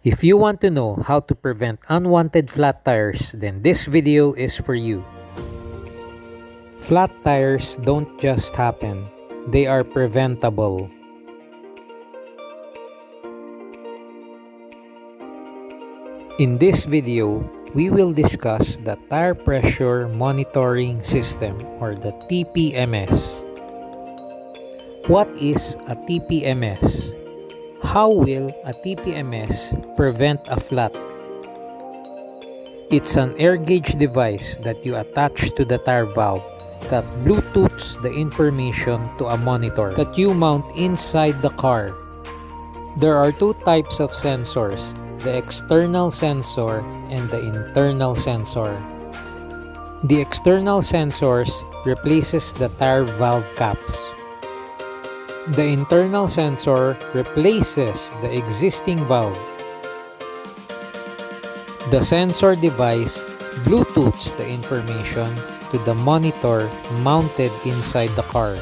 If you want to know how to prevent unwanted flat tires, then this video is for you. Flat tires don't just happen, they are preventable. In this video, we will discuss the Tire Pressure Monitoring System or the TPMS. What is a TPMS? How will a TPMS prevent a flat? It's an air gauge device that you attach to the tire valve that Bluetooths the information to a monitor that you mount inside the car. There are two types of sensors, the external sensor and the internal sensor. The external sensors replaces the tire valve caps. The internal sensor replaces the existing valve. The sensor device Bluetooths the information to the monitor mounted inside the car.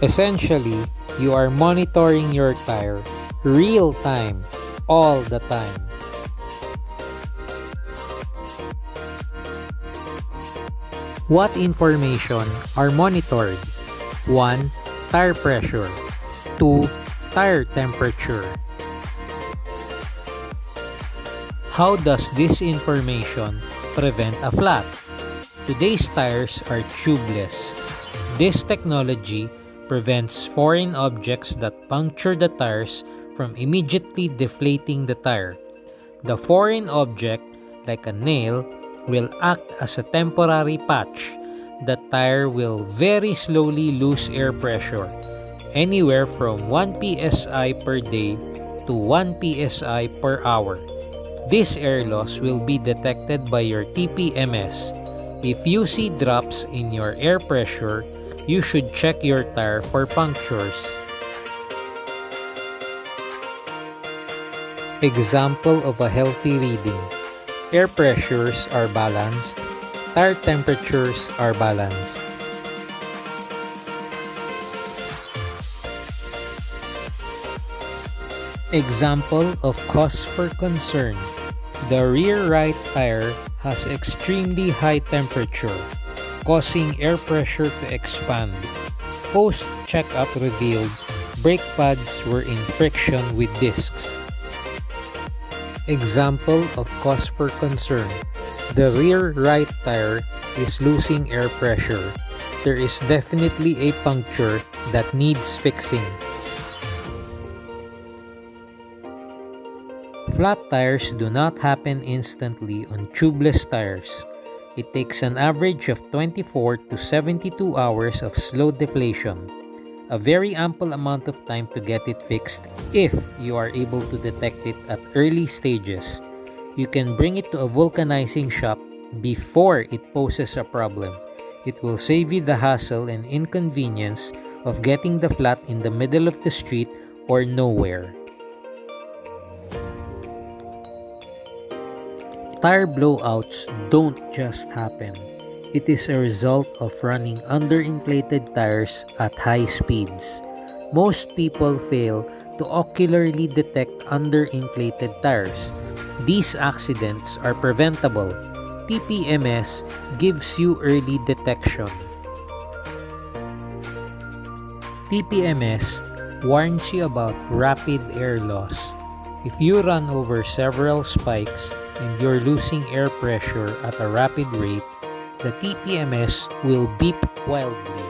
Essentially, you are monitoring your tire real time, all the time. What information are monitored? 1. Tire pressure. 2. Tire temperature. How does this information prevent a flat? Today's tires are tubeless. This technology prevents foreign objects that puncture the tires from immediately deflating the tire. The foreign object, like a nail, will act as a temporary patch. The tire will very slowly lose air pressure, anywhere from 1 psi per day to 1 psi per hour. This air loss will be detected by your TPMS. If you see drops in your air pressure, you should check your tire for punctures. Example of a healthy reading. Air pressures are balanced. Tire temperatures are balanced. Example of cause for concern. The rear right tire has extremely high temperature, causing air pressure to expand. Post-checkup revealed brake pads were in friction with discs. Example of cause for concern. The rear right tire is losing air pressure. There is definitely a puncture that needs fixing. Flat tires do not happen instantly on tubeless tires. It takes an average of 24 to 72 hours of slow deflation, a very ample amount of time to get it fixed if you are able to detect it at early stages. You can bring it to a vulcanizing shop before it poses a problem. It will save you the hassle and inconvenience of getting the flat in the middle of the street or nowhere. Tire blowouts don't just happen. It is a result of running underinflated tires at high speeds. Most people fail to ocularly detect underinflated tires. These accidents are preventable. TPMS gives you early detection. TPMS warns you about rapid air loss. If you run over several spikes and you're losing air pressure at a rapid rate, the TPMS will beep wildly,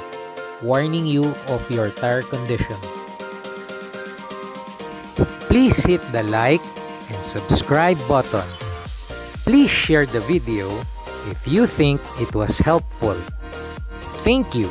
warning you of your tire condition. Please hit the like and subscribe button. Please share the video if you think it was helpful. Thank you.